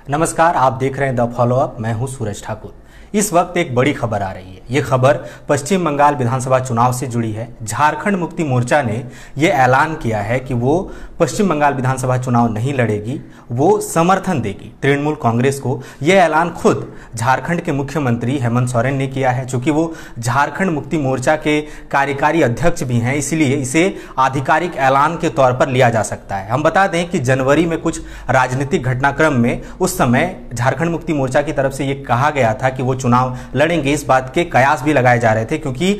नमस्कार, आप देख रहे हैं द फॉलो अप। मैं हूं सूरज ठाकुर। इस वक्त एक बड़ी खबर आ रही है। ये खबर पश्चिम बंगाल विधानसभा चुनाव से जुड़ी है। झारखंड मुक्ति मोर्चा ने ये ऐलान किया है कि वो पश्चिम बंगाल विधानसभा चुनाव नहीं लड़ेगी, वो समर्थन देगी तृणमूल कांग्रेस को। ये ऐलान खुद झारखंड के मुख्यमंत्री हेमंत सोरेन ने किया है। चूंकि वो झारखंड मुक्ति मोर्चा के कार्यकारी अध्यक्ष भी हैं, इसलिए इसे आधिकारिक ऐलान के तौर पर लिया जा सकता है। हम बता दें कि जनवरी में कुछ राजनीतिक घटनाक्रम में उस समय झारखंड मुक्ति मोर्चा की तरफ से ये कहा गया था कि वो चुनाव लड़ेंगे। इस बात के कयास भी लगाए जा रहे थे, क्योंकि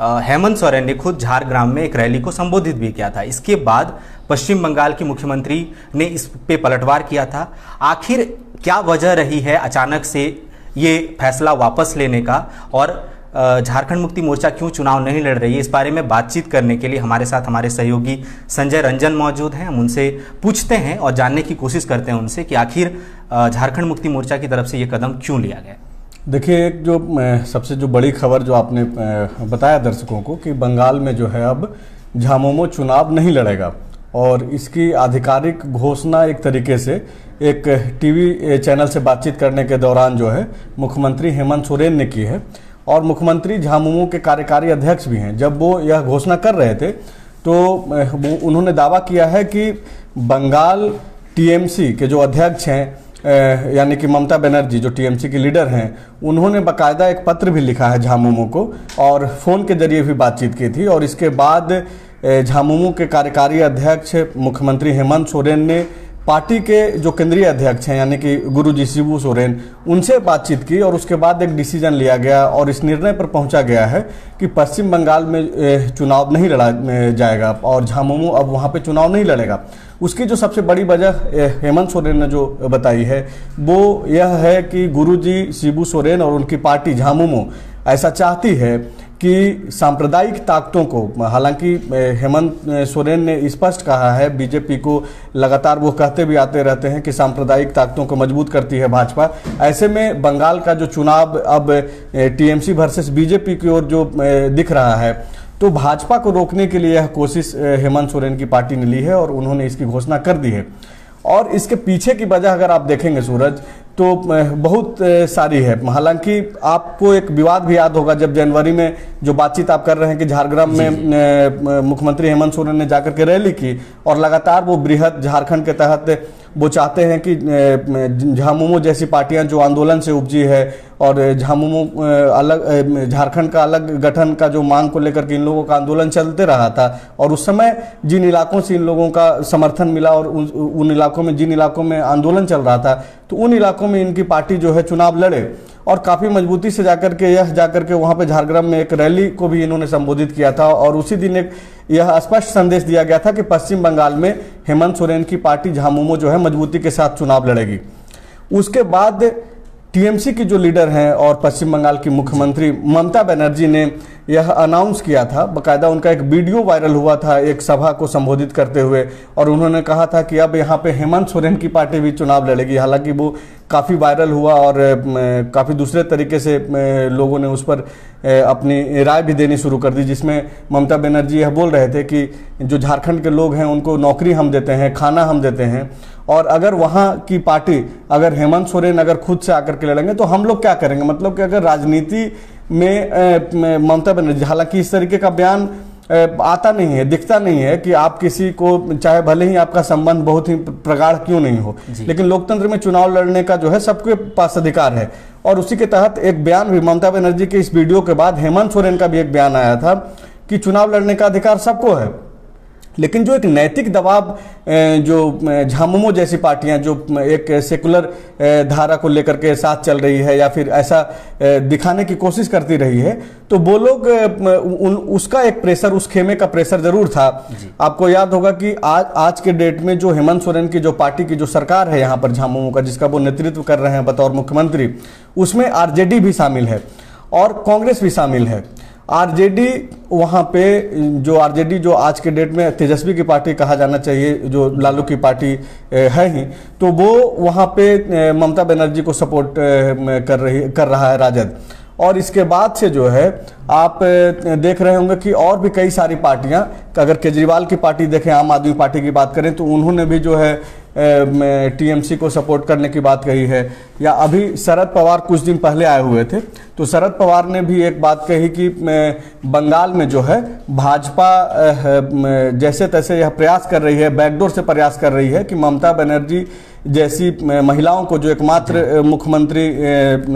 हेमंत सोरेन ने खुद झारग्राम में एक रैली को संबोधित भी किया था। इसके बाद पश्चिम बंगाल की मुख्यमंत्री ने इस पे पलटवार किया था। आखिर क्या वजह रही है अचानक से ये फैसला वापस लेने का, और झारखंड मुक्ति मोर्चा क्यों चुनाव नहीं लड़ रही है, इस बारे में बातचीत करने के लिए हमारे साथ हमारे सहयोगी संजय रंजन मौजूद हैं। हम उनसे पूछते हैं और जानने की कोशिश करते हैं उनसे कि आखिर झारखंड मुक्ति मोर्चा की तरफ से ये कदम क्यों लिया गया। देखिए, एक जो सबसे जो बड़ी खबर जो आपने बताया दर्शकों को कि बंगाल में जो है अब झामुमो चुनाव नहीं लड़ेगा, और इसकी आधिकारिक घोषणा एक तरीके से एक टीवी चैनल से बातचीत करने के दौरान जो है मुख्यमंत्री हेमंत सोरेन ने की है। और मुख्यमंत्री झामुमो के कार्यकारी अध्यक्ष भी हैं। जब वो यह घोषणा कर रहे थे तो उन्होंने दावा किया है कि बंगाल टीएमसी के जो अध्यक्ष हैं, यानी कि ममता बनर्जी जो टीएमसी की लीडर हैं, उन्होंने बाकायदा एक पत्र भी लिखा है झामुमो को और फ़ोन के जरिए भी बातचीत की थी। और इसके बाद झामुमो के कार्यकारी अध्यक्ष मुख्यमंत्री हेमंत सोरेन ने पार्टी के जो केंद्रीय अध्यक्ष हैं यानी कि गुरुजी शिबू सोरेन, उनसे बातचीत की और उसके बाद एक डिसीजन लिया गया और इस निर्णय पर पहुंचा गया है कि पश्चिम बंगाल में चुनाव नहीं लड़ा जाएगा और झामुमो अब वहां पे चुनाव नहीं लड़ेगा। उसकी जो सबसे बड़ी वजह हेमंत सोरेन ने जो बताई है वो यह है कि गुरुजी शिबू सोरेन और उनकी पार्टी झामुमो ऐसा चाहती है कि सांप्रदायिक ताकतों को, हालांकि हेमंत सोरेन ने स्पष्ट कहा है, बीजेपी को लगातार वो कहते भी आते रहते हैं कि सांप्रदायिक ताकतों को मजबूत करती है भाजपा। ऐसे में बंगाल का जो चुनाव अब टीएमसी वर्सेस बीजेपी की ओर जो दिख रहा है, तो भाजपा को रोकने के लिए यह कोशिश हेमंत सोरेन की पार्टी ने ली है और उन्होंने इसकी घोषणा कर दी है। और इसके पीछे की वजह अगर आप देखेंगे सूरज, तो बहुत सारी है। हालांकि आपको एक विवाद भी याद होगा, जब जनवरी में जो बातचीत आप कर रहे हैं कि झारग्राम में मुख्यमंत्री हेमंत सोरेन ने जाकर के रैली की और लगातार वो बृहद झारखंड के तहत वो चाहते हैं कि झामुमो जैसी पार्टियां जो आंदोलन से उपजी है और झामुमो अलग झारखंड का अलग गठन का जो मांग को लेकर के इन लोगों का आंदोलन चलते रहा था, और उस समय जिन इलाकों से इन लोगों का समर्थन मिला और उन इलाकों में जिन इलाकों में आंदोलन चल रहा था, तो उन इलाकों में इनकी पार्टी जो है चुनाव लड़े और काफ़ी मजबूती से जाकर के वहाँ पे झारग्राम में एक रैली को भी इन्होंने संबोधित किया था। और उसी दिन एक यह स्पष्ट संदेश दिया गया था कि पश्चिम बंगाल में हेमंत सोरेन की पार्टी झामुमो जो है मजबूती के साथ चुनाव लड़ेगी। उसके बाद टीएमसी की जो लीडर हैं और पश्चिम बंगाल की मुख्यमंत्री ममता बनर्जी ने यह अनाउंस किया था, बाकायदा उनका एक वीडियो वायरल हुआ था एक सभा को संबोधित करते हुए, और उन्होंने कहा था कि अब यहाँ पे हेमंत सोरेन की पार्टी भी चुनाव लड़ेगी। हालांकि वो काफ़ी वायरल हुआ और काफ़ी दूसरे तरीके से लोगों ने उस पर अपनी राय भी देनी शुरू कर दी, जिसमें ममता बनर्जी यह बोल रहे थे कि जो झारखंड के लोग हैं उनको नौकरी हम देते हैं, खाना हम देते हैं, और अगर वहाँ की पार्टी अगर हेमंत सोरेन अगर खुद से आकर के लड़ेंगे तो हम लोग क्या करेंगे। मतलब कि अगर राजनीति में ममता बनर्जी, हालांकि इस तरीके का बयान आता नहीं है, दिखता नहीं है कि आप किसी को, चाहे भले ही आपका संबंध बहुत ही प्रगाढ़ क्यों नहीं हो, लेकिन लोकतंत्र में चुनाव लड़ने का जो है सबके पास अधिकार है। और उसी के तहत एक बयान भी ममता बनर्जी के इस वीडियो के बाद हेमंत सोरेन का भी एक बयान आया था कि चुनाव लड़ने का अधिकार सबको है, लेकिन जो एक नैतिक दबाव जो झामुमो जैसी पार्टियां जो एक सेकुलर धारा को लेकर के साथ चल रही है या फिर ऐसा दिखाने की कोशिश करती रही है, तो वो लोग उसका एक प्रेशर, उस खेमे का प्रेशर जरूर था। आपको याद होगा कि आज के डेट में जो हेमंत सोरेन की जो पार्टी की जो सरकार है यहाँ पर झामुमो का, जिसका वो नेतृत्व कर रहे हैं बतौर मुख्यमंत्री, उसमें आरजेडी भी शामिल है और कांग्रेस भी शामिल है। आरजेडी वहाँ पे जो आरजेडी जो आज के डेट में तेजस्वी की पार्टी कहा जाना चाहिए, जो लालू की पार्टी है ही, तो वो वहाँ पे ममता बनर्जी को सपोर्ट कर रहा है राजद। और इसके बाद से जो है आप देख रहे होंगे कि और भी कई सारी पार्टियां, अगर केजरीवाल की पार्टी देखें, आम आदमी पार्टी की बात करें, तो उन्होंने भी जो है टीएमसी को सपोर्ट करने की बात कही है। या अभी शरद पवार कुछ दिन पहले आए हुए थे, तो शरद पवार ने भी एक बात कही कि बंगाल में जो है भाजपा जैसे तैसे यह प्रयास कर रही है, बैकडोर से प्रयास कर रही है कि ममता बनर्जी जैसी महिलाओं को, जो एकमात्र मुख्यमंत्री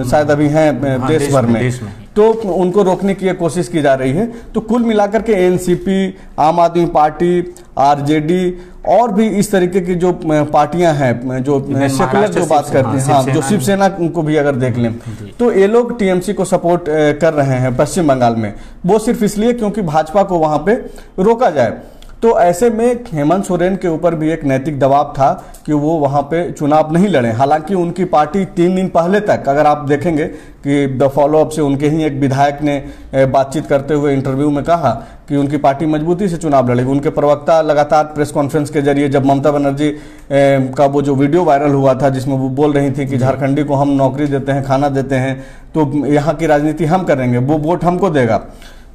शायद अभी हैं देश भर में, तो उनको रोकने की कोशिश की जा रही है। तो कुल मिलाकर के एनसीपी, आम आदमी पार्टी, आरजेडी और भी इस तरीके की जो पार्टियां हैं जो सेकुलर जो बात करती हैं, हाँ, जो शिवसेना को भी अगर देख लें, तो ये लोग टीएमसी को सपोर्ट कर रहे हैं पश्चिम बंगाल में, वो सिर्फ इसलिए क्योंकि भाजपा को वहां पे रोका जाए। तो ऐसे में हेमंत सोरेन के ऊपर भी एक नैतिक दबाव था कि वो वहां पे चुनाव नहीं लड़े। हालांकि उनकी पार्टी 3 दिन पहले तक, अगर आप देखेंगे कि द फॉलोअप से उनके ही एक विधायक ने बातचीत करते हुए इंटरव्यू में कहा कि उनकी पार्टी मजबूती से चुनाव लड़ेगी। उनके प्रवक्ता लगातार प्रेस कॉन्फ्रेंस के जरिए, जब ममता बनर्जी का वो जो वीडियो वायरल हुआ था जिसमें वो बोल रही थी कि झारखंडी को हम नौकरी देते हैं, खाना देते हैं, तो यहाँ की राजनीति हम करेंगे, वो वोट हमको देगा,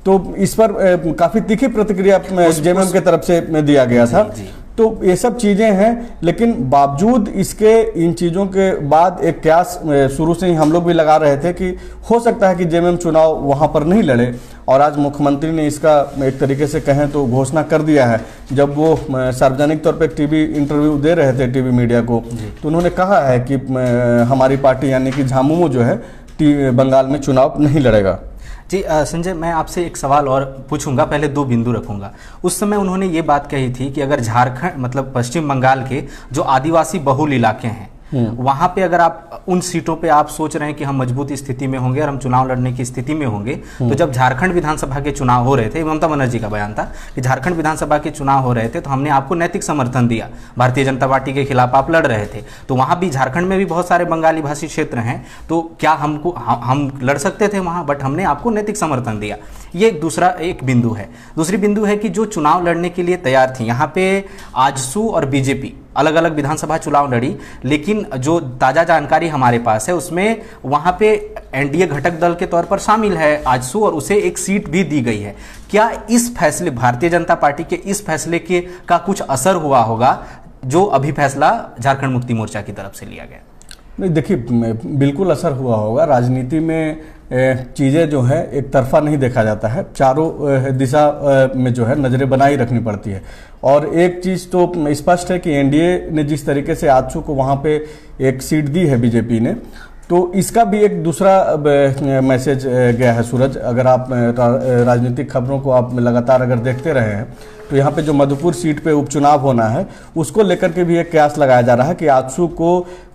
तो इस पर काफी तीखी प्रतिक्रिया जेएमएम के तरफ से दिया गया था। तो ये सब चीजें हैं, लेकिन बावजूद इसके इन चीजों के बाद एक क्यास शुरू से ही हम लोग भी लगा रहे थे कि हो सकता है कि जेएमएम चुनाव वहां पर नहीं लड़े। और आज मुख्यमंत्री ने इसका एक तरीके से कहें तो घोषणा कर दिया है। जब वो सार्वजनिक तौर पे टीवी इंटरव्यू दे रहे थे टीवी मीडिया को, तो उन्होंने कहा है कि हमारी पार्टी यानी कि झामुमो जो है बंगाल में चुनाव नहीं लड़ेगा। जी संजय, मैं आपसे एक सवाल और पूछूंगा, पहले 2 बिंदु रखूंगा। उस समय उन्होंने ये बात कही थी कि अगर झारखंड मतलब पश्चिम बंगाल के जो आदिवासी बहुल इलाके हैं वहां पे अगर आप उन सीटों पे आप सोच रहे हैं कि हम मजबूत स्थिति में होंगे और हम चुनाव लड़ने की स्थिति में होंगे, तो जब झारखंड विधानसभा के चुनाव हो रहे थे, ममता बनर्जी का बयान था कि झारखंड विधानसभा के चुनाव हो रहे थे तो हमने आपको नैतिक समर्थन दिया, भारतीय जनता पार्टी के खिलाफ आप लड़ रहे थे, तो वहां भी झारखंड में भी बहुत सारे बंगाली भाषी क्षेत्र हैं, तो क्या हम लड़ सकते थे वहां, बट हमने आपको नैतिक समर्थन दिया। ये एक बिंदु है। दूसरी बिंदु है कि जो चुनाव लड़ने के लिए तैयार थी, यहाँ पे आजसू और बीजेपी अलग अलग विधानसभा चुनाव लड़ी, लेकिन जो ताजा जानकारी हमारे पास है उसमें वहां पे एनडीए घटक दल के तौर पर शामिल है आजसू और उसे एक सीट भी दी गई है। क्या इस फैसले, भारतीय जनता पार्टी के इस फैसले के का कुछ असर हुआ होगा जो अभी फैसला झारखंड मुक्ति मोर्चा की तरफ से लिया गया? नहीं, देखिए बिल्कुल असर हुआ होगा। राजनीति में चीज़ें जो है एक तरफा नहीं देखा जाता है, चारों दिशा में जो है नज़रें बनाई रखनी पड़ती है। और एक चीज़ तो स्पष्ट है कि एनडीए ने जिस तरीके से आजसू को वहाँ पे एक सीट दी है बीजेपी ने, तो इसका भी एक दूसरा मैसेज गया है सूरज। अगर आप राजनीतिक खबरों को आप लगातार अगर देखते रहे हैं तो यहाँ पे जो मधुपुर सीट पे उपचुनाव होना है उसको लेकर के भी एक कयास लगाया जा रहा है कि आजसू को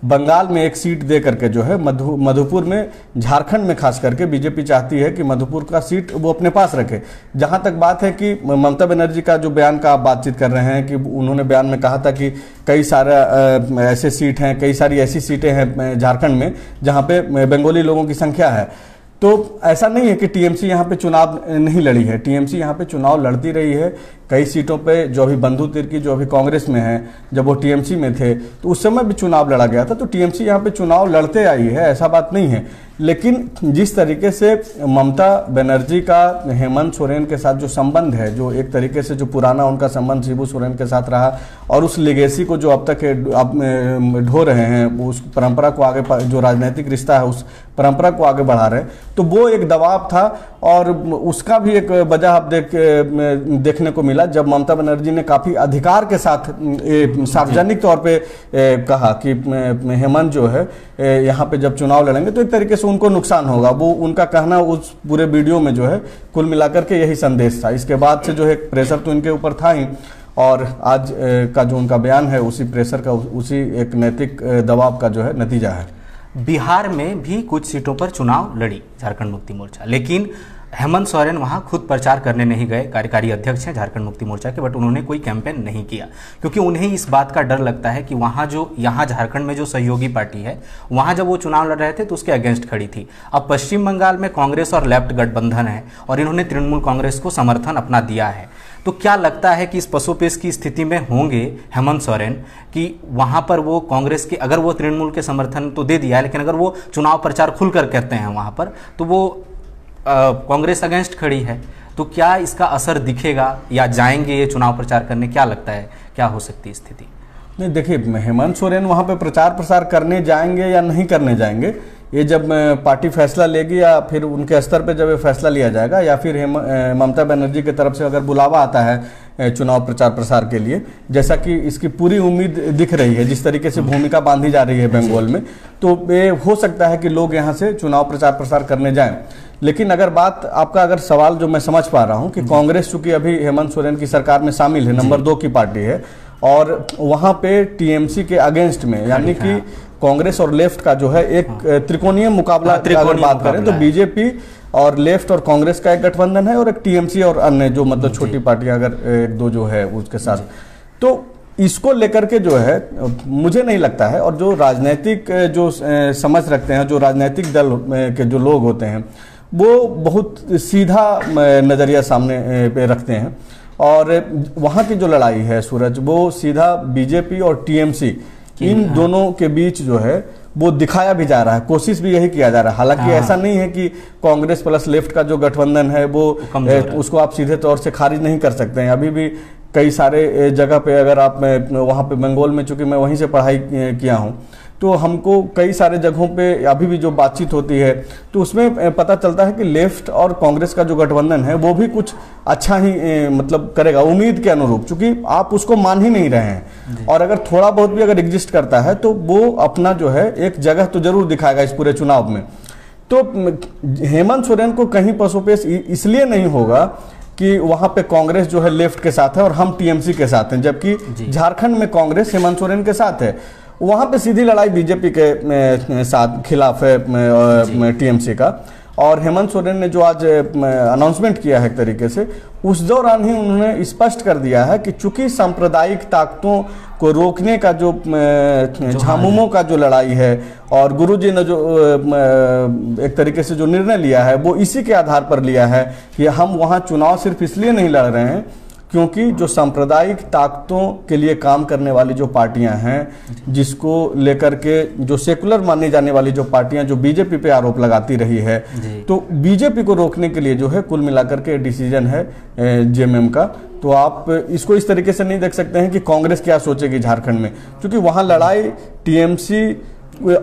बंगाल में एक सीट दे करके जो है मधुपुर में, झारखंड में खास करके बीजेपी चाहती है कि मधुपुर का सीट वो अपने पास रखे। जहाँ तक बात है कि ममता बनर्जी का जो बयान का आप बातचीत कर रहे हैं कि उन्होंने बयान में कहा था कि कई सारा ऐसे सीट हैं, कई सारी ऐसी सीटें हैं झारखंड में जहाँ पे बंगाली लोगों की संख्या है, तो ऐसा नहीं है कि टीएमसी यहाँ पे चुनाव नहीं लड़ी है। टीएमसी यहाँ पे चुनाव लड़ती रही है कई सीटों पे। जो अभी बंधु तिर्की जो अभी कांग्रेस में है, जब वो टीएमसी में थे तो उस समय भी चुनाव लड़ा गया था, तो टीएमसी यहाँ पे चुनाव लड़ते आई है, ऐसा बात नहीं है। लेकिन जिस तरीके से ममता बनर्जी का हेमंत सोरेन के साथ जो संबंध है, जो एक तरीके से जो पुराना उनका संबंध शिबू सोरेन के साथ रहा और उस लेगेसी को जो अब तक ढो रहे हैं, उस परंपरा को आगे, जो राजनीतिक रिश्ता है उस परंपरा को आगे बढ़ा रहे हैं, तो वो एक दबाव था। और उसका भी एक वजह आप देखने को मिला जब ममता बनर्जी ने काफ़ी अधिकार के साथ सार्वजनिक तौर पे कहा कि हेमंत जो है यहाँ पे जब चुनाव लड़ेंगे तो एक तरीके से उनको नुकसान होगा। वो उनका कहना उस पूरे वीडियो में जो है कुल मिलाकर के यही संदेश था। इसके बाद से जो है प्रेशर तो इनके ऊपर था ही, और आज का जो उनका बयान है उसी प्रेशर का, उसी एक नैतिक दबाव का जो है नतीजा है। बिहार में भी कुछ सीटों पर चुनाव लड़ी झारखंड मुक्ति मोर्चा, लेकिन हेमंत सोरेन वहां खुद प्रचार करने नहीं गए। कार्यकारी अध्यक्ष हैं झारखंड मुक्ति मोर्चा के, बट उन्होंने कोई कैंपेन नहीं किया क्योंकि उन्हें इस बात का डर लगता है कि यहाँ झारखंड में जो सहयोगी पार्टी है वहां जब वो चुनाव लड़ रहे थे तो उसके अगेंस्ट खड़ी थी। अब पश्चिम बंगाल में कांग्रेस और लेफ्ट गठबंधन है और इन्होंने तृणमूल कांग्रेस को समर्थन अपना दिया है। तो क्या लगता है कि इस पसोपेश की स्थिति में होंगे हेमंत सोरेन कि वहां पर वो कांग्रेस के, अगर वो तृणमूल के समर्थन तो दे दिया है, लेकिन अगर वो चुनाव प्रचार खुलकर कहते हैं वहां पर तो वो कांग्रेस अगेंस्ट खड़ी है, तो क्या इसका असर दिखेगा या जाएंगे ये चुनाव प्रचार करने? क्या लगता है क्या हो सकती है स्थिति? नहीं, देखिए हेमंत सोरेन वहाँ पे प्रचार प्रसार करने जाएंगे या नहीं करने जाएंगे, ये जब पार्टी फैसला लेगी या फिर उनके स्तर पे जब ये फैसला लिया जाएगा, या फिर ममता बनर्जी की तरफ से अगर बुलावा आता है चुनाव प्रचार प्रसार के लिए, जैसा कि इसकी पूरी उम्मीद दिख रही है, जिस तरीके से भूमिका बांधी जा रही है बंगाल में, तो ये हो सकता है कि लोग यहाँ से चुनाव प्रचार प्रसार करने जाएं। लेकिन अगर बात आपका, अगर सवाल जो मैं समझ पा रहा हूँ कि कांग्रेस चूंकि अभी हेमंत सोरेन की सरकार में शामिल है, नंबर 2 की पार्टी है, और वहाँ पे टीएमसी के अगेंस्ट में, यानी कि कांग्रेस और लेफ्ट का जो है एक त्रिकोणीय मुकाबला, अगर बात करें तो बीजेपी और लेफ्ट और कांग्रेस का एक गठबंधन है, और एक टीएमसी और अन्य जो मतलब छोटी पार्टियां अगर एक दो जो है उसके साथ, तो इसको लेकर के जो है मुझे नहीं लगता है, और जो राजनीतिक जो समझ रखते हैं, जो राजनीतिक दल के जो लोग होते हैं, वो बहुत सीधा नजरिया सामने पे रखते हैं, और वहाँ की जो लड़ाई है सूरज, वो सीधा बीजेपी और टीएमसी इन दोनों के बीच जो है वो दिखाया भी जा रहा है, कोशिश भी यही किया जा रहा है। हालांकि ऐसा नहीं है कि कांग्रेस प्लस लेफ्ट का जो गठबंधन है वो उसको आप सीधे तौर से खारिज नहीं कर सकते हैं। अभी भी कई सारे जगह पे, अगर आप वहाँ पे बंगाल में, चूंकि मैं वहीं से पढ़ाई किया हूँ, तो हमको कई सारे जगहों पे अभी भी जो बातचीत होती है तो उसमें पता चलता है कि लेफ्ट और कांग्रेस का जो गठबंधन है वो भी कुछ अच्छा ही मतलब करेगा, उम्मीद के अनुरूप, चूंकि आप उसको मान ही नहीं रहे हैं, और अगर थोड़ा बहुत भी अगर एग्जिस्ट करता है तो वो अपना जो है एक जगह तो जरूर दिखाएगा इस पूरे चुनाव में। तो हेमंत सोरेन को कहीं पसोपेश इसलिए नहीं होगा कि वहां पे कांग्रेस जो है लेफ्ट के साथ है और हम टीएमसी के साथ हैं, जबकि झारखंड में कांग्रेस हेमंत सोरेन के साथ है। वहां पे सीधी लड़ाई बीजेपी के साथ खिलाफ है टीएमसी का, और हेमंत सोरेन ने जो आज अनाउंसमेंट किया है एक तरीके से, उस दौरान ही उन्होंने स्पष्ट कर दिया है कि चूंकि सांप्रदायिक ताकतों को रोकने का जो झामुमो का जो लड़ाई है, और गुरुजी ने जो एक तरीके से जो निर्णय लिया है वो इसी के आधार पर लिया है कि हम वहां चुनाव सिर्फ इसलिए नहीं लड़ रहे हैं क्योंकि जो सांप्रदायिक ताकतों के लिए काम करने वाली जो पार्टियां हैं, जिसको लेकर के जो सेकुलर मानी जाने वाली जो पार्टियां जो बीजेपी पे आरोप लगाती रही है, तो बीजेपी को रोकने के लिए जो है कुल मिलाकर के डिसीजन है जेएमएम का। तो आप इसको इस तरीके से नहीं देख सकते हैं कि कांग्रेस क्या सोचेगी झारखंड में, क्योंकि वहां लड़ाई टीएमसी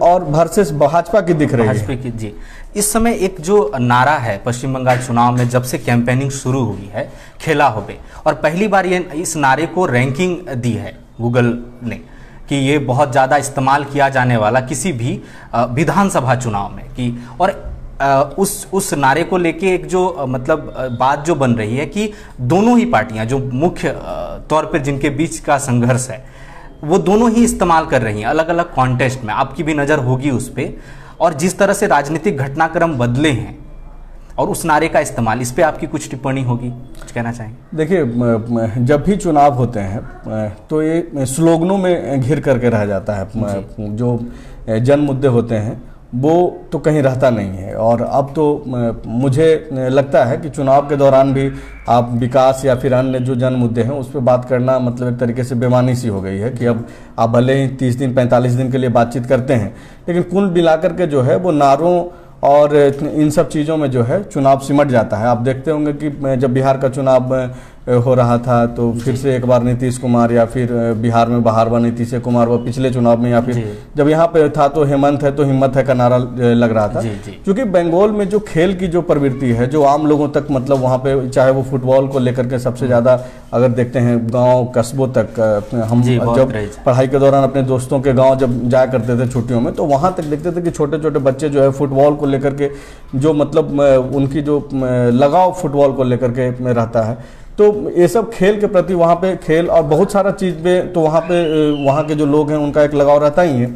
और वर्सेस भाजपा की दिख रही है। जी, इस समय एक जो नारा है पश्चिम बंगाल चुनाव में, जब से कैंपेनिंग शुरू हुई है, खेला होबे, और पहली बार ये इस नारे को रैंकिंग दी है गूगल ने कि ये बहुत ज़्यादा इस्तेमाल किया जाने वाला किसी भी विधानसभा चुनाव में कि, और उस नारे को लेके एक जो मतलब बात जो बन रही है कि दोनों ही पार्टियां जो मुख्य तौर पर जिनके बीच का संघर्ष है वो दोनों ही इस्तेमाल कर रही हैं अलग अलग कॉन्टेस्ट में। आपकी भी नज़र होगी उस पर, और जिस तरह से राजनीतिक घटनाक्रम बदले हैं और उस नारे का इस्तेमाल, इस पे आपकी कुछ टिप्पणी होगी, कुछ कहना चाहेंगे? देखिए, जब भी चुनाव होते हैं तो ये स्लोगनों में घिर करके रह जाता है। जो जन मुद्दे होते हैं वो तो कहीं रहता नहीं है, और अब तो मुझे लगता है कि चुनाव के दौरान भी आप विकास या फिर अन्य जो जन मुद्दे हैं उस पर बात करना मतलब एक तरीके से बेमानी सी हो गई है कि अब आप भले ही 30 दिन 45 दिन के लिए बातचीत करते हैं, लेकिन कुल मिलाकर के जो है वो नारों और इन सब चीज़ों में जो है चुनाव सिमट जाता है। आप देखते होंगे कि जब बिहार का चुनाव हो रहा था तो फिर से एक बार नीतीश कुमार, या फिर बिहार में बहारवा नीतीश कुमार, वो पिछले चुनाव में, या फिर जब यहाँ पे था तो हेमंत है तो हिम्मत है का नारा लग रहा था। क्योंकि बंगाल में जो खेल की जो प्रवृत्ति है, जो आम लोगों तक मतलब वहाँ पे, चाहे वो फुटबॉल को लेकर के सबसे ज़्यादा अगर देखते हैं गाँव कस्बों तक, हम जब पढ़ाई के दौरान अपने दोस्तों के गाँव जब जाया करते थे छुट्टियों में, तो वहाँ तक देखते थे कि छोटे छोटे बच्चे जो है फुटबॉल को लेकर के जो मतलब उनकी जो लगाव फुटबॉल को लेकर के रहता है, तो ये सब खेल के प्रति वहाँ पे खेल और बहुत सारा चीज़ में तो वहाँ के जो लोग हैं उनका एक लगाव रहता ही है।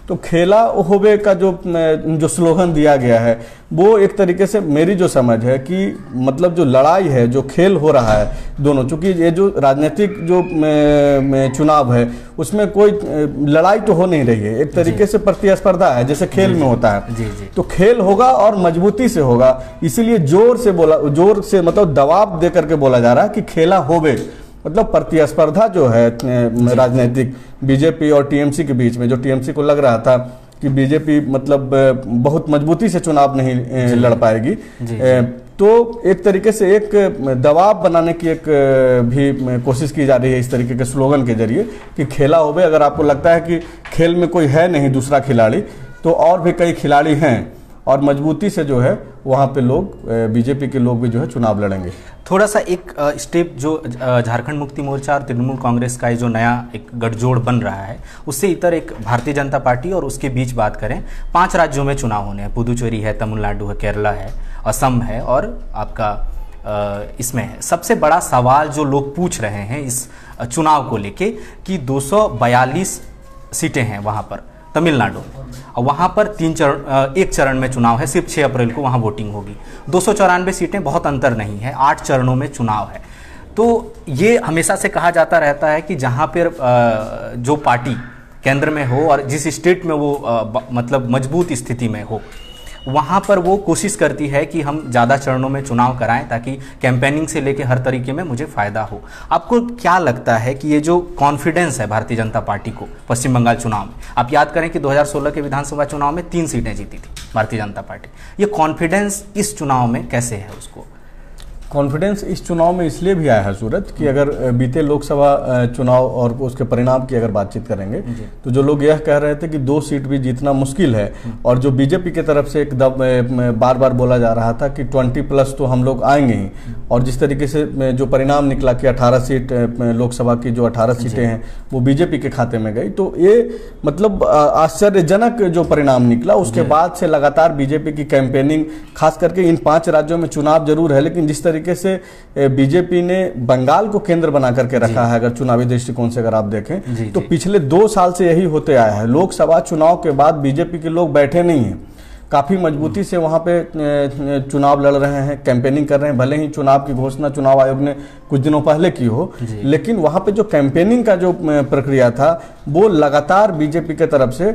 तो खेला होवे का जो स्लोगन दिया गया है वो एक तरीके से मेरी जो समझ है कि मतलब जो लड़ाई है, जो खेल हो रहा है दोनों, चूंकि ये जो राजनीतिक जो चुनाव है उसमें कोई लड़ाई तो हो नहीं रही है, एक तरीके से प्रतिस्पर्धा है जैसे खेल में होता है। तो खेल होगा और मजबूती से होगा, इसीलिए जोर से मतलब दबाव दे करके बोला जा रहा है कि खेला होवे, मतलब प्रतिस्पर्धा जो है राजनीतिक बीजेपी और टीएमसी के बीच में, जो टीएमसी को लग रहा था कि बीजेपी मतलब बहुत मजबूती से चुनाव नहीं लड़ पाएगी, तो एक तरीके से एक दबाव बनाने की एक भी कोशिश की जा रही है इस तरीके के स्लोगन के जरिए कि खेला होवे। अगर आपको लगता है कि खेल में कोई है नहीं दूसरा खिलाड़ी, तो और भी कई खिलाड़ी हैं और मजबूती से जो है वहाँ पे लोग, बीजेपी के लोग भी जो है चुनाव लड़ेंगे। थोड़ा सा एक स्टेप जो झारखंड मुक्ति मोर्चा और तृणमूल कांग्रेस का ये जो नया एक गठजोड़ बन रहा है, उससे इतर एक भारतीय जनता पार्टी और उसके बीच बात करें, 5 राज्यों में चुनाव होने हैं। पुदुचेरी है, तमिलनाडु है, केरला है, असम है और आपका इसमें है। सबसे बड़ा सवाल जो लोग पूछ रहे हैं इस चुनाव को लेके कि 242 सीटें हैं वहाँ पर तमिलनाडु, और वहाँ पर एक चरण में चुनाव है, सिर्फ 6 अप्रैल को वहाँ वोटिंग होगी। 294 सीटें, बहुत अंतर नहीं है, 8 चरणों में चुनाव है। तो ये हमेशा से कहा जाता रहता है कि जहाँ पर जो पार्टी केंद्र में हो और जिस स्टेट में वो मतलब मजबूत स्थिति में हो, वहाँ पर वो कोशिश करती है कि हम ज़्यादा चरणों में चुनाव कराएं ताकि कैंपेनिंग से लेके हर तरीके में मुझे फ़ायदा हो। आपको क्या लगता है कि ये जो कॉन्फिडेंस है भारतीय जनता पार्टी को पश्चिम बंगाल चुनाव में, आप याद करें कि 2016 के विधानसभा चुनाव में 3 सीटें जीती थी भारतीय जनता पार्टी, ये कॉन्फिडेंस इस चुनाव में कैसे है? उसको कॉन्फिडेंस इस चुनाव में इसलिए भी आया है सूरज कि अगर बीते लोकसभा चुनाव और उसके परिणाम की अगर बातचीत करेंगे तो जो लोग यह कह रहे थे कि 2 सीट भी जीतना मुश्किल है, और जो बीजेपी की तरफ से एकदम बार बार बोला जा रहा था कि 20+ तो हम लोग आएंगे ही, और जिस तरीके से जो परिणाम निकला कि 18 सीट लोकसभा की जो 18 सीटें हैं वो बीजेपी के खाते में गई, तो ये मतलब आश्चर्यजनक जो परिणाम निकला। उसके बाद से लगातार बीजेपी की कैंपेनिंग, खास करके इन 5 राज्यों में चुनाव जरूर है, लेकिन जिस तरीके से बीजेपी ने बंगाल को केंद्र बना करके रखा है, अगर चुनावी दृष्टिकोण से अगर आप देखें तो पिछले 2 साल से यही होते आया है। लोकसभा चुनाव के बाद बीजेपी के लोग बैठे नहीं हैं, काफी मजबूती से वहां पे चुनाव लड़ रहे हैं, कैंपेनिंग कर रहे हैं। भले ही चुनाव की घोषणा चुनाव आयोग ने कुछ दिनों पहले की हो, लेकिन वहां पे जो कैंपेनिंग का जो प्रक्रिया था वो लगातार बीजेपी की तरफ से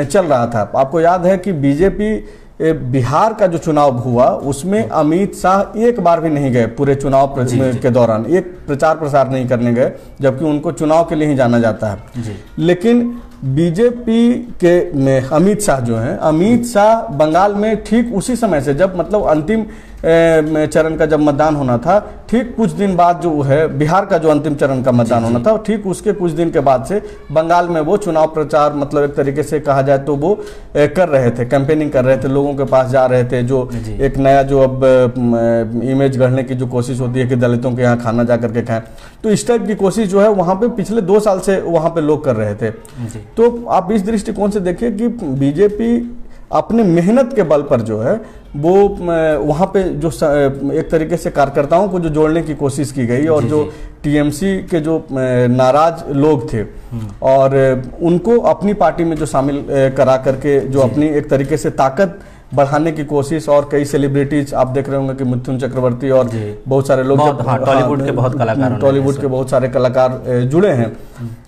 चल रहा था। आपको याद है कि बीजेपी बिहार का जो चुनाव हुआ उसमें अमित शाह एक बार भी नहीं गए पूरे चुनाव के दौरान, एक प्रचार प्रसार नहीं करने गए, जबकि उनको चुनाव के लिए ही जाना जाता है। लेकिन बीजेपी के अमित शाह जो हैं, अमित शाह बंगाल में ठीक उसी समय से, जब मतलब अंतिम चरण का जब मतदान होना था, ठीक कुछ दिन बाद जो है बिहार का जो अंतिम चरण का मतदान होना था, ठीक उसके कुछ दिन के बाद से बंगाल में वो चुनाव प्रचार, मतलब एक तरीके से कहा जाए तो वो कर रहे थे, कैंपेनिंग कर रहे थे, लोगों के पास जा रहे थे। जो एक नया जो अब इमेज गढ़ने की जो कोशिश होती है कि दलितों के यहाँ खाना जा करके खाएं, तो इस टाइप की कोशिश जो है वहाँ पे पिछले 2 साल से वहाँ पे लोग कर रहे थे। तो आप इस दृष्टिकोण से देखिए कि बीजेपी अपने मेहनत के बल पर जो है वो वहाँ पे जो एक तरीके से कार्यकर्ताओं को जो जोड़ने की कोशिश की गई, और जो टीएमसी के जो नाराज लोग थे और उनको अपनी पार्टी में जो शामिल करा करके जो अपनी एक तरीके से ताकत बढ़ाने की कोशिश, और कई सेलिब्रिटीज आप देख रहे होंगे कि मिथुन चक्रवर्ती और बहुत सारे लोग, टॉलीवुड के बहुत कलाकार, टॉलीवुड के बहुत सारे कलाकार जुड़े हैं।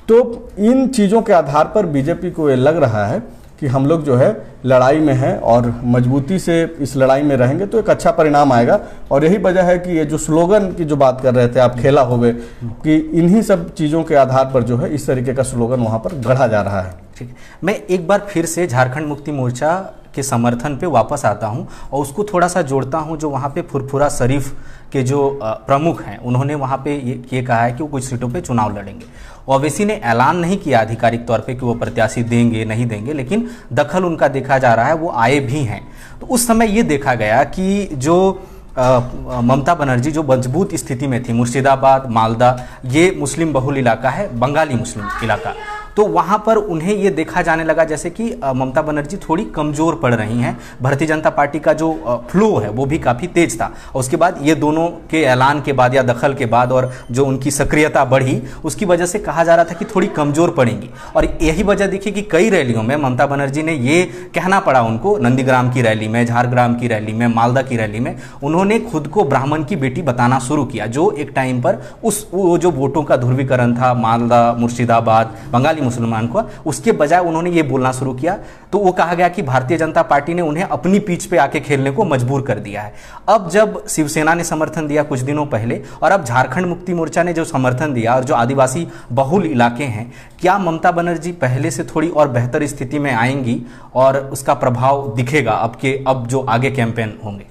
तो इन चीजों के आधार पर बीजेपी को ये लग रहा है कि हम लोग जो है लड़ाई में हैं और मजबूती से इस लड़ाई में रहेंगे तो एक अच्छा परिणाम आएगा। और यही वजह है कि ये जो स्लोगन की जो बात कर रहे थे आप, खेला होवे, कि इन्हीं सब चीज़ों के आधार पर जो है इस तरीके का स्लोगन वहाँ पर गढ़ा जा रहा है। ठीक है, मैं एक बार फिर से झारखंड मुक्ति मोर्चा के समर्थन पे वापस आता हूं और उसको थोड़ा सा जोड़ता हूं। जो वहाँ पे फुरफुरा शरीफ के जो प्रमुख हैं, उन्होंने वहाँ पे ये कहा है कि वो कुछ सीटों पे चुनाव लड़ेंगे। ओवैसी ने ऐलान नहीं किया आधिकारिक तौर पे कि वो प्रत्याशी देंगे नहीं देंगे, लेकिन दखल उनका देखा जा रहा है, वो आए भी हैं। तो उस समय ये देखा गया कि जो ममता बनर्जी जो मजबूत स्थिति में थी, मुर्शिदाबाद, मालदा, ये मुस्लिम बहुल इलाका है, बंगाली मुस्लिम इलाका, तो वहाँ पर उन्हें ये देखा जाने लगा जैसे कि ममता बनर्जी थोड़ी कमज़ोर पड़ रही हैं। भारतीय जनता पार्टी का जो फ्लो है वो भी काफ़ी तेज था। और उसके बाद ये दोनों के ऐलान के बाद या दखल के बाद और जो उनकी सक्रियता बढ़ी, उसकी वजह से कहा जा रहा था कि थोड़ी कमज़ोर पड़ेंगी। और यही वजह देखिए कि कई रैलियों में ममता बनर्जी ने ये कहना पड़ा उनको, नंदीग्राम की रैली में, झारग्राम की रैली में, मालदा की रैली में, उन्होंने खुद को ब्राह्मण की बेटी बताना शुरू किया, जो एक टाइम पर वो जो वोटों का ध्रुवीकरण था मालदा, मुर्शिदाबाद, बंगाली मुसलमान को, उसके बजाय उन्होंने ये बोलना शुरू किया। तो वो कहा गया कि भारतीय जनता पार्टी ने उन्हें अपनी पिच पे आके खेलने को मजबूर कर दिया है। अब जब शिवसेना ने समर्थन दिया कुछ दिनों पहले, और अब झारखंड मुक्ति मोर्चा ने जो समर्थन दिया, और जो आदिवासी बहुल इलाके हैं, क्या ममता बनर्जी पहले से थोड़ी और बेहतर स्थिति में आएंगी और उसका प्रभाव दिखेगा अब जो आगे कैंपेन होंगे?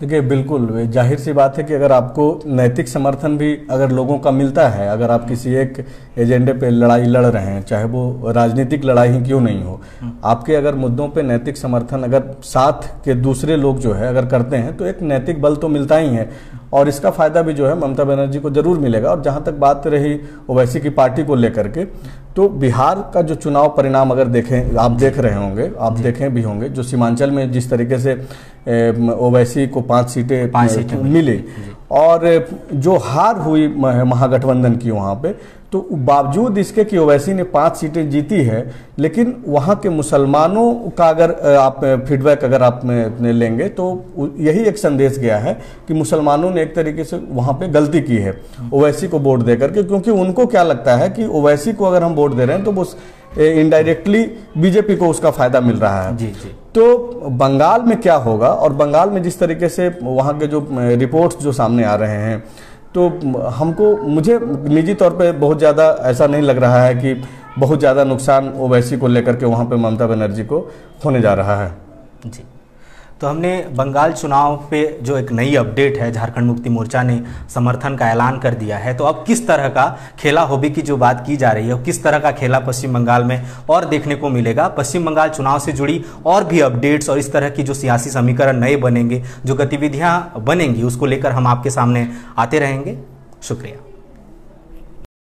देखिए, बिल्कुल जाहिर सी बात है कि अगर आपको नैतिक समर्थन भी अगर लोगों का मिलता है, अगर आप किसी एक एजेंडे पे लड़ाई लड़ रहे हैं, चाहे वो राजनीतिक लड़ाई ही क्यों नहीं हो, आपके अगर मुद्दों पे नैतिक समर्थन अगर साथ के दूसरे लोग जो है अगर करते हैं तो एक नैतिक बल तो मिलता ही है, और इसका फायदा भी जो है ममता बनर्जी को जरूर मिलेगा। और जहां तक बात रही ओवैसी की पार्टी को लेकर के, तो बिहार का जो चुनाव परिणाम अगर देखें, आप देख रहे होंगे, आप देखें भी होंगे, जो सीमांचल में जिस तरीके से ओवैसी को 5 सीटें मिली और जो हार हुई महागठबंधन की वहां पे, तो बावजूद इसके कि ओवैसी ने 5 सीटें जीती है, लेकिन वहाँ के मुसलमानों का अगर आप फीडबैक अगर आप लेंगे तो यही एक संदेश गया है कि मुसलमानों ने एक तरीके से वहाँ पे गलती की है ओवैसी को वोट दे करके, क्योंकि उनको क्या लगता है कि ओवैसी को अगर हम वोट दे रहे हैं तो वो इनडायरेक्टली बीजेपी को उसका फायदा मिल रहा है। जी। तो बंगाल में क्या होगा, और बंगाल में जिस तरीके से वहाँ के जो रिपोर्ट्स जो सामने आ रहे हैं, तो मुझे निजी तौर पे बहुत ज़्यादा ऐसा नहीं लग रहा है कि बहुत ज़्यादा नुकसान ओवैसी को लेकर के वहाँ पे ममता बनर्जी को होने जा रहा है। जी, तो हमने बंगाल चुनाव पे जो एक नई अपडेट है, झारखंड मुक्ति मोर्चा ने समर्थन का ऐलान कर दिया है, तो अब किस तरह का खेला हॉबी की जो बात की जा रही है, किस तरह का खेला पश्चिम बंगाल में और देखने को मिलेगा। पश्चिम बंगाल चुनाव से जुड़ी और भी अपडेट्स और इस तरह की जो सियासी समीकरण नए बनेंगे, जो गतिविधियां बनेंगी, उसको लेकर हम आपके सामने आते रहेंगे। शुक्रिया।